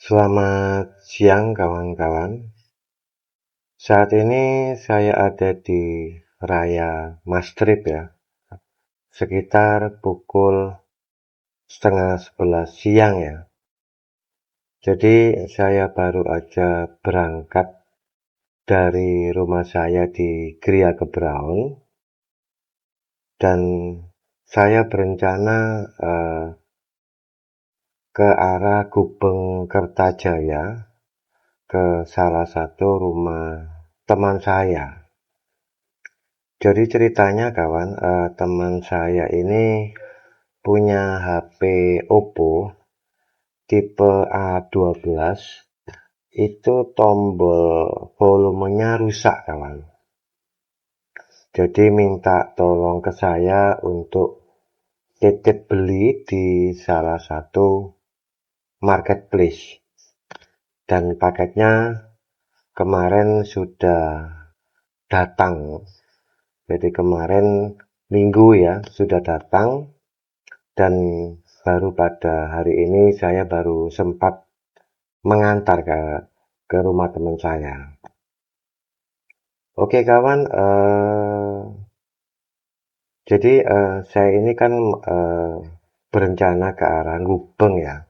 Selamat siang kawan-kawan. Saat ini saya ada di Raya Mastrip ya, sekitar pukul 10:30 siang ya. Jadi saya baru aja berangkat dari rumah saya di Gria Kebraun dan saya berencana ke arah Gubeng Kertajaya, ke salah satu rumah teman saya. Jadi ceritanya kawan, teman saya ini punya HP Oppo tipe A12, itu tombol volumenya rusak kawan. Jadi minta tolong ke saya untuk titip beli di salah satu marketplace. Dan paketnya kemarin sudah datang. Jadi kemarin Minggu ya sudah datang, dan baru pada hari ini saya baru sempat mengantar ke rumah teman saya. Oke kawan, jadi saya ini kan berencana ke arah Gubeng ya.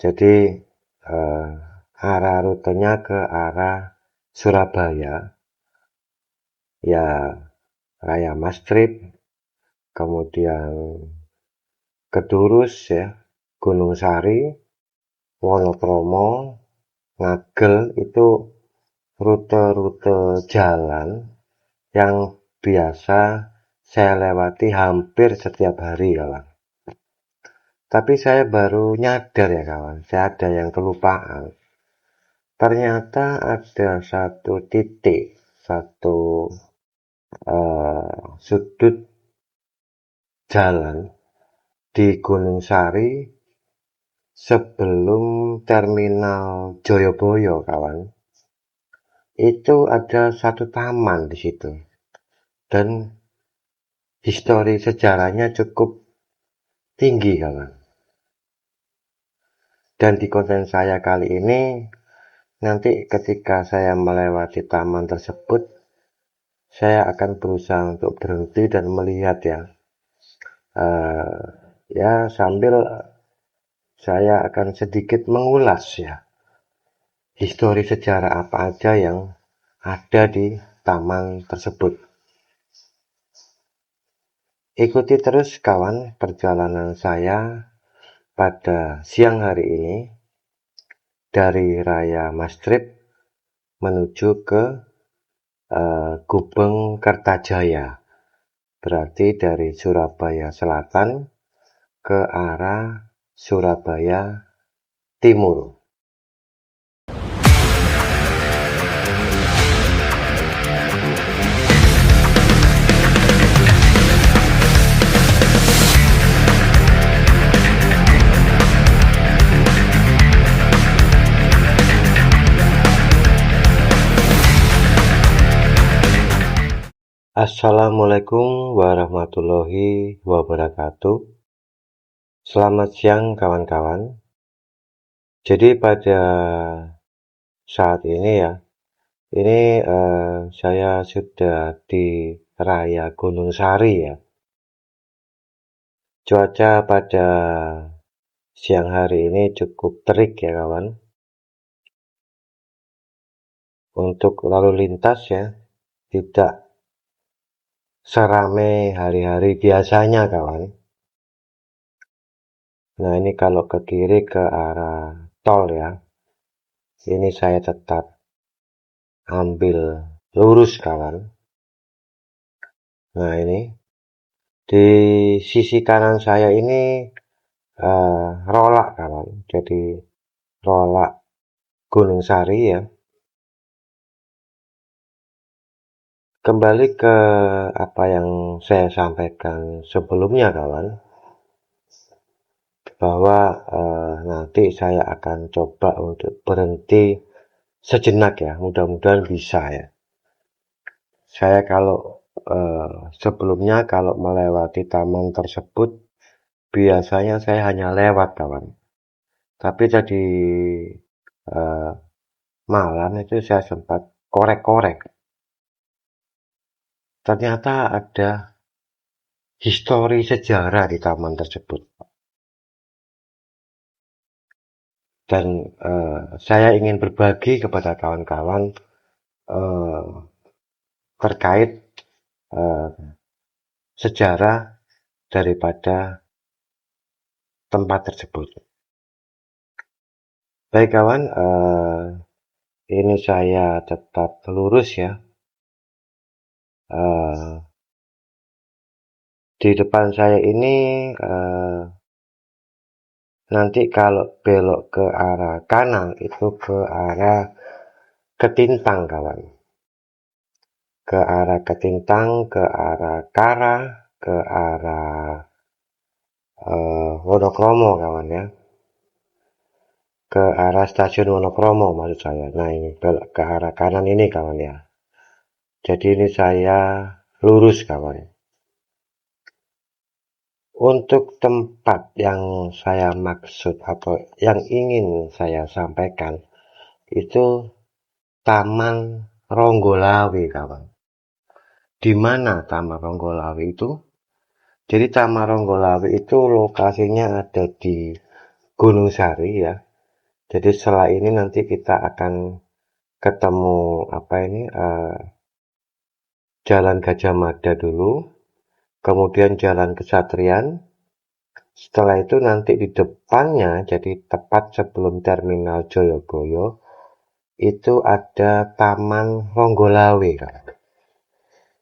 Jadi arah rutenya ke arah Surabaya, ya Raya Mastrip, kemudian Kedurus ya, Gunung Sari, Wonokromo, Ngagel, itu rute-rute jalan yang biasa saya lewati hampir setiap hari kawan. Tapi saya baru nyadar ya kawan, saya ada yang kelupaan. Ternyata ada satu titik, satu sudut jalan di Gunung Sari sebelum terminal Joyoboyo kawan. Itu ada satu taman di situ, dan histori sejarahnya cukup tinggi kawan. Dan di konten saya kali ini, nanti ketika saya melewati taman tersebut, saya akan berusaha untuk berhenti dan melihat ya sambil saya akan sedikit mengulas ya histori sejarah apa aja yang ada di taman tersebut. Ikuti terus kawan perjalanan saya pada siang hari ini dari Raya Mastrip menuju ke Gubeng Kertajaya. Berarti dari Surabaya Selatan ke arah Surabaya Timur. Assalamualaikum warahmatullahi wabarakatuh. Selamat siang kawan-kawan. Jadi pada saat ini ya, ini saya sudah di Raya Gunung Sari ya. Cuaca pada siang hari ini cukup terik ya kawan. Untuk lalu lintas ya, tidak seramai hari-hari biasanya kawan. Nah ini kalau ke kiri ke arah tol ya, ini saya tetap ambil lurus kawan. Nah ini di sisi kanan saya ini rolak kawan, jadi rolak Gunung Sari ya. Kembali ke apa yang saya sampaikan sebelumnya kawan, bahwa nanti saya akan coba untuk berhenti sejenak ya, mudah-mudahan bisa ya. Saya kalau sebelumnya kalau melewati taman tersebut, biasanya saya hanya lewat kawan. Tapi tadi malam itu saya sempat korek-korek. Ternyata ada histori sejarah di taman tersebut. Dan saya ingin berbagi kepada kawan-kawan terkait sejarah daripada tempat tersebut. Baik kawan, ini saya tetap lurus ya. Di depan saya ini nanti kalau belok ke arah kanan itu ke arah Ketintang kawan. Ke arah Ketintang, ke arah Kara, ke arah Wonokromo kawan ya. Ke arah stasiun Wonokromo maksud saya. Nah ini belok ke arah kanan ini kawan ya. Jadi ini saya lurus kawan. Untuk tempat yang saya maksud atau yang ingin saya sampaikan itu Taman Ronggolawe kawan. Di mana Taman Ronggolawe itu? Jadi Taman Ronggolawe itu lokasinya ada di Gunung Sari ya. Jadi setelah ini nanti kita akan ketemu Jalan Gajah Mada dulu, kemudian Jalan Kesatrian. Setelah itu nanti di depannya, jadi tepat sebelum Terminal Joyoboyo, itu ada Taman Ronggolawe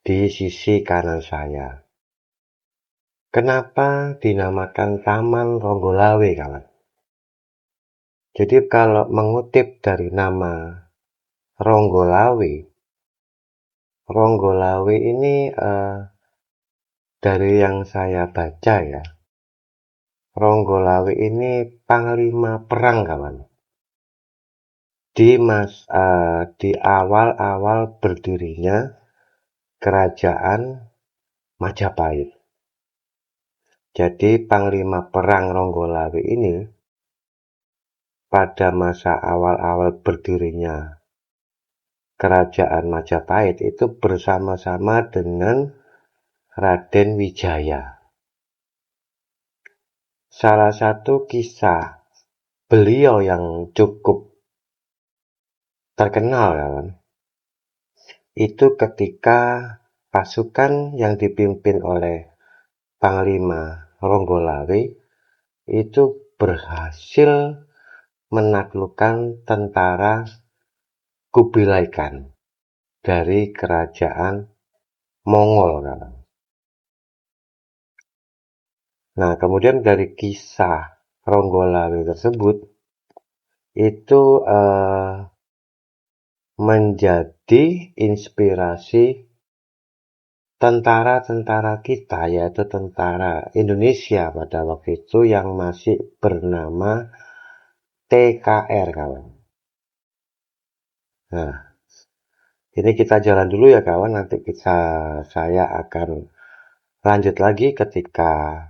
di sisi kanan saya. Kenapa dinamakan Taman Ronggolawe kawan? Jadi kalau mengutip dari nama Ronggolawe, Ronggolawe ini dari yang saya baca ya, Ronggolawe ini panglima perang kawan. Di awal-awal berdirinya kerajaan Majapahit. Jadi panglima perang Ronggolawe ini pada masa awal-awal berdirinya kerajaan Majapahit itu bersama-sama dengan Raden Wijaya. Salah satu kisah beliau yang cukup terkenal kawan, itu ketika pasukan yang dipimpin oleh Panglima Ronggolawe itu berhasil menaklukkan tentara Kubilai Khan dari kerajaan Mongol kawan. Nah, kemudian dari kisah Ronggolawe tersebut itu menjadi inspirasi tentara-tentara kita, yaitu tentara Indonesia pada waktu itu yang masih bernama TKR kawan. Nah, ini kita jalan dulu ya kawan, nanti saya akan lanjut lagi ketika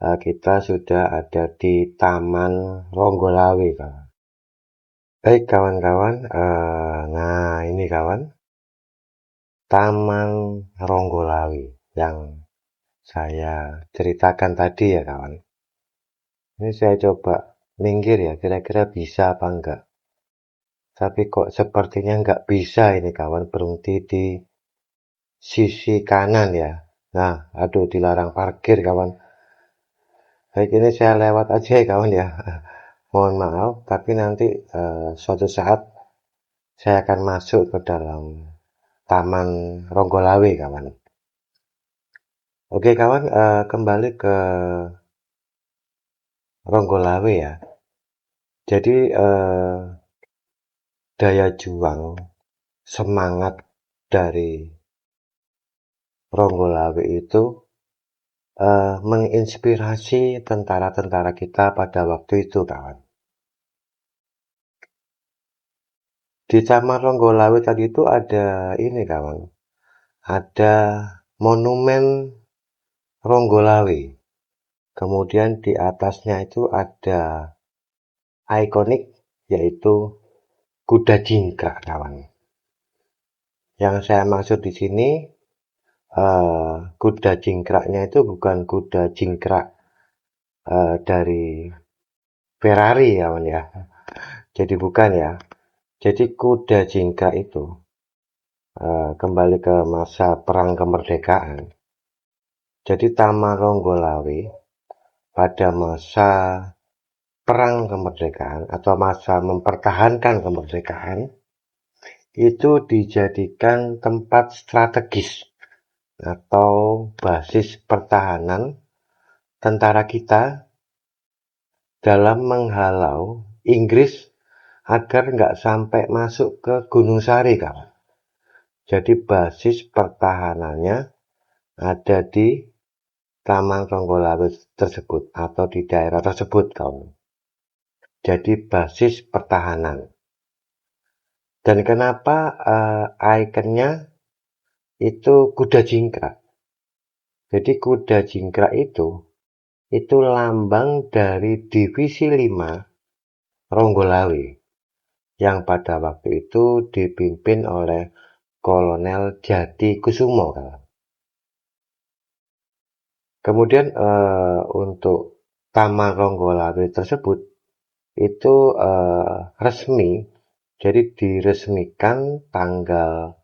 kita sudah ada di Taman Ronggolawe kawan. Baik kawan-kawan, nah ini kawan, Taman Ronggolawe yang saya ceritakan tadi ya kawan. Ini saya coba minggir ya, kira-kira bisa apa enggak. Tapi kok sepertinya enggak bisa ini kawan, berhenti di sisi kanan ya. Nah, aduh dilarang parkir kawan. Baik ini saya lewat aja ya kawan ya. Mohon maaf, tapi nanti suatu saat saya akan masuk ke dalam Taman Ronggolawe kawan. Oke kawan, kembali ke Ronggolawe ya. Jadi daya juang semangat dari Ronggolawe itu menginspirasi tentara-tentara kita pada waktu itu kawan. Di Taman Ronggolawe tadi itu ada ini kawan, ada monumen Ronggolawe. Kemudian di atasnya itu ada ikonik, yaitu kuda jingkrak, kawan. Yang saya maksud di sini kuda jingkraknya itu bukan kuda jingkrak dari Ferrari, kawan ya. Jadi bukan ya. Jadi kuda jingkrak itu kembali ke masa perang kemerdekaan. Jadi Taman Ronggolawe pada masa perang kemerdekaan atau masa mempertahankan kemerdekaan itu dijadikan tempat strategis atau basis pertahanan tentara kita dalam menghalau Inggris agar nggak sampai masuk ke Gunung Sari, kawan. Jadi basis pertahanannya ada di Taman Ronggolawe tersebut atau di daerah tersebut, kawan. Jadi basis pertahanan. Dan kenapa ikonnya itu kuda jingkrak? Jadi kuda jingkrak itu lambang dari Divisi 5 Ronggolawe yang pada waktu itu dipimpin oleh Kolonel Djati Kusumo. Kemudian untuk Taman Ronggolawe tersebut itu resmi, jadi diresmikan tanggal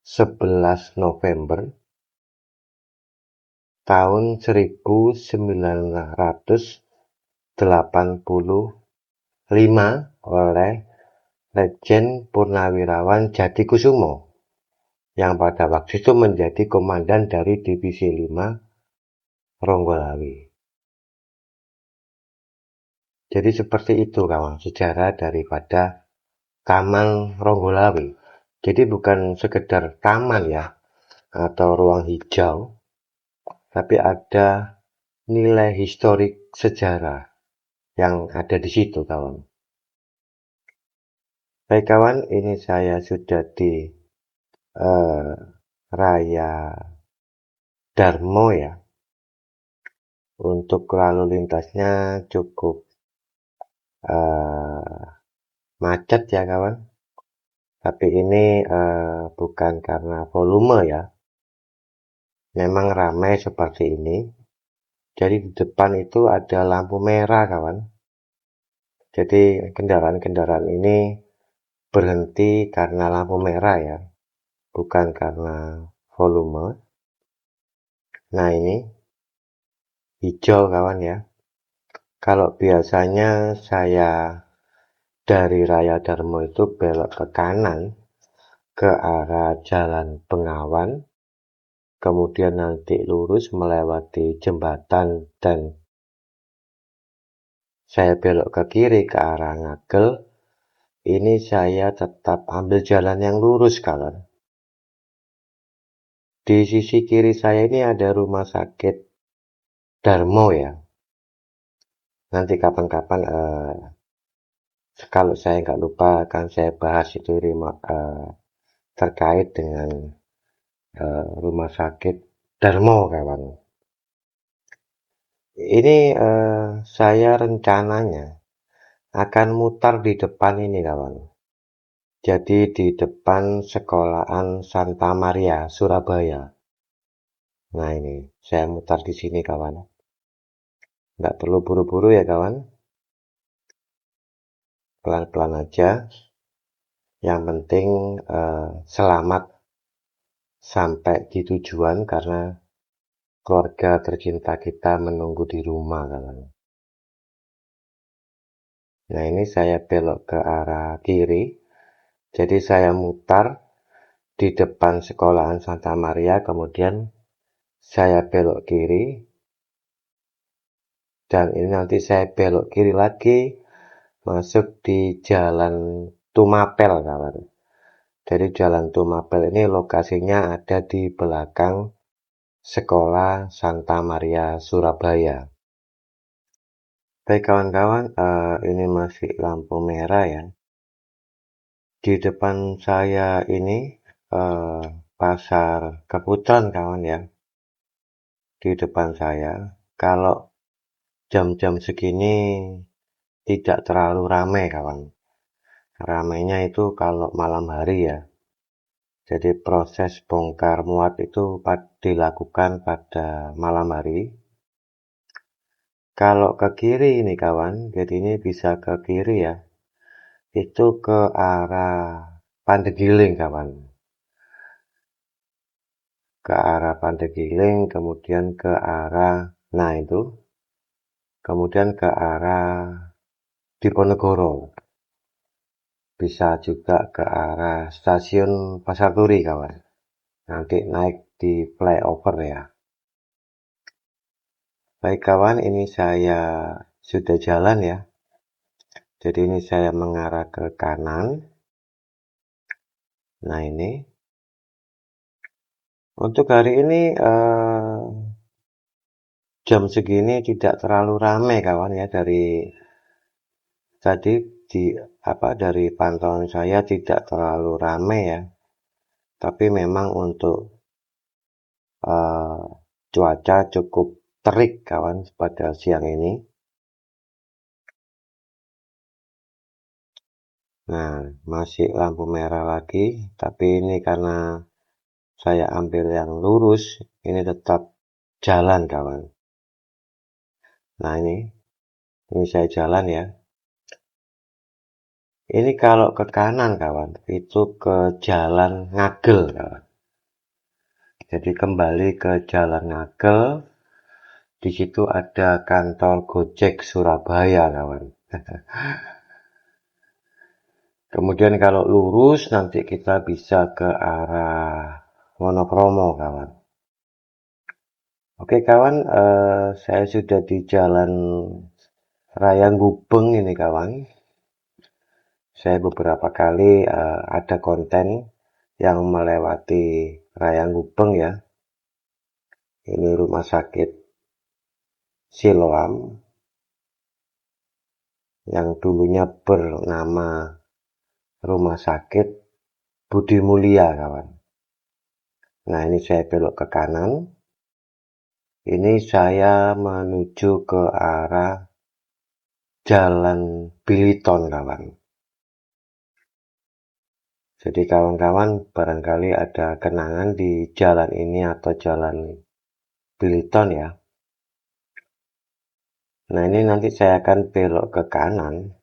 11 November tahun 1985 oleh Letjen Purnawirawan Djati Kusumo yang pada waktu itu menjadi komandan dari Divisi 5 Ronggolawe. Jadi seperti itu, kawan, sejarah daripada Taman Ronggolawe. Jadi bukan sekedar taman ya atau ruang hijau, tapi ada nilai historik sejarah yang ada di situ, kawan. Baik, kawan, ini saya sudah di Raya Darmo ya. Untuk lalu lintasnya cukup macet ya, kawan. Tapi ini bukan karena volume ya. Memang ramai seperti ini. Jadi di depan itu ada lampu merah, kawan. Jadi kendaraan-kendaraan ini berhenti karena lampu merah ya, bukan karena volume. Nah, ini hijau, kawan ya. Kalau biasanya saya dari Raya Darmo itu belok ke kanan ke arah Jalan Bengawan, kemudian nanti lurus melewati jembatan dan saya belok ke kiri ke arah Ngagel. Ini saya tetap ambil jalan yang lurus, kawan. Di sisi kiri saya ini ada rumah sakit Darmo ya. Nanti kapan-kapan kalau saya nggak lupa akan saya bahas itu terkait dengan rumah sakit Darmo, kawan. Ini saya rencananya akan mutar di depan ini, kawan. Jadi di depan sekolahan Santa Maria, Surabaya. Nah, ini saya mutar di sini, kawan. Nggak perlu buru-buru ya, kawan. Pelan-pelan aja. Yang penting selamat sampai di tujuan karena keluarga tercinta kita menunggu di rumah, kawan. Nah, ini saya belok ke arah kiri. Jadi saya mutar di depan sekolahan Santa Maria, kemudian saya belok kiri. Dan ini nanti saya belok kiri lagi, masuk di Jalan Tumapel, kawan. Jadi Jalan Tumapel ini lokasinya ada di belakang Sekolah Santa Maria, Surabaya. Baik, kawan-kawan, ini masih lampu merah ya. Di depan saya ini Pasar Keputan, kawan ya. Di depan saya, kalau jam-jam segini tidak terlalu ramai kawan. Ramainya itu kalau malam hari ya. Jadi proses bongkar muat itu dilakukan pada malam hari. Kalau ke kiri ini kawan, jadi ini bisa ke kiri ya. Itu ke arah Pandegiling kawan. Ke arah Pandegiling, kemudian ke arah, nah itu. Kemudian ke arah Diponegoro. Bisa juga ke arah stasiun Pasar Turi kawan. Nanti naik di flyover ya. Baik kawan, ini saya sudah jalan ya. Jadi ini saya mengarah ke kanan. Nah ini. Untuk hari ini jam segini tidak terlalu ramai kawan ya, dari tadi dari pantauan saya tidak terlalu ramai ya. Tapi memang untuk cuaca cukup terik kawan pada siang ini. Nah, masih lampu merah lagi, tapi ini karena saya ambil yang lurus, ini tetap jalan kawan. Nah ini saya jalan ya. Ini kalau ke kanan kawan, itu ke Jalan Ngagel kawan. Jadi kembali ke Jalan Ngagel, di situ ada kantor Gojek Surabaya kawan. Kemudian kalau lurus nanti kita bisa ke arah Wonokromo kawan. Oke kawan, saya sudah di Jalan Raya Gubeng ini kawan. Saya beberapa kali ada konten yang melewati Raya Gubeng ya. Ini rumah sakit Siloam yang dulunya bernama Rumah Sakit Budi Mulia kawan. Nah ini saya belok ke kanan. Ini saya menuju ke arah Jalan Biliton kawan. Jadi kawan-kawan barangkali ada kenangan di jalan ini atau Jalan Biliton ya. Nah ini nanti saya akan belok ke kanan.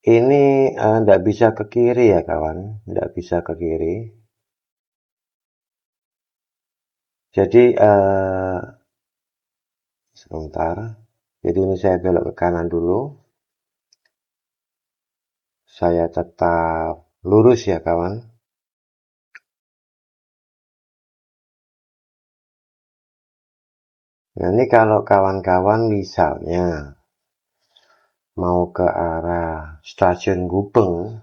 Ini tidak bisa ke kiri ya kawan, tidak bisa ke kiri. Jadi sebentar. Jadi ini saya belok ke kanan dulu. Saya tetap lurus ya kawan. Nah ini kalau kawan-kawan misalnya mau ke arah Stasiun Gubeng,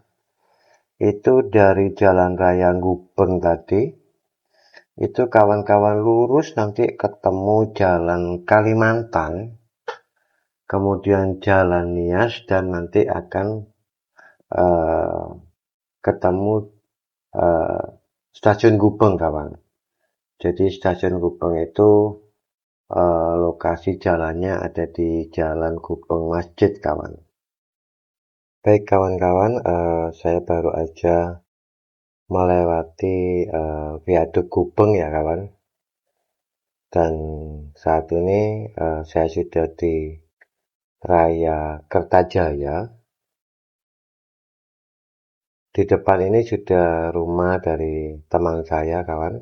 itu dari Jalan Raya Gubeng tadi, itu kawan-kawan lurus nanti ketemu Jalan Kalimantan, kemudian Jalan Nias, dan nanti akan ketemu Stasiun Gubeng kawan. Jadi Stasiun Gubeng itu lokasi jalannya ada di Jalan Gubeng Masjid kawan. Baik kawan-kawan, saya baru aja melewati viaduk Gubeng ya kawan. Dan saat ini saya sudah di Raya Kertajaya. Di depan ini sudah rumah dari teman saya kawan.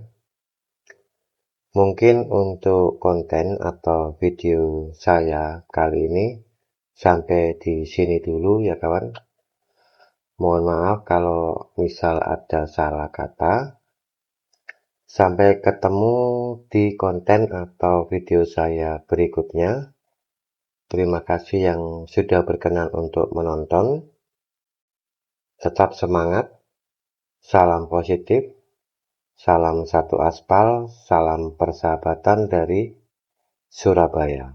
Mungkin untuk konten atau video saya kali ini sampai di sini dulu ya kawan. Mohon maaf kalau misal ada salah kata. Sampai ketemu di konten atau video saya berikutnya. Terima kasih yang sudah berkenan untuk menonton. Tetap semangat. Salam positif. Salam satu aspal. Salam persahabatan dari Surabaya.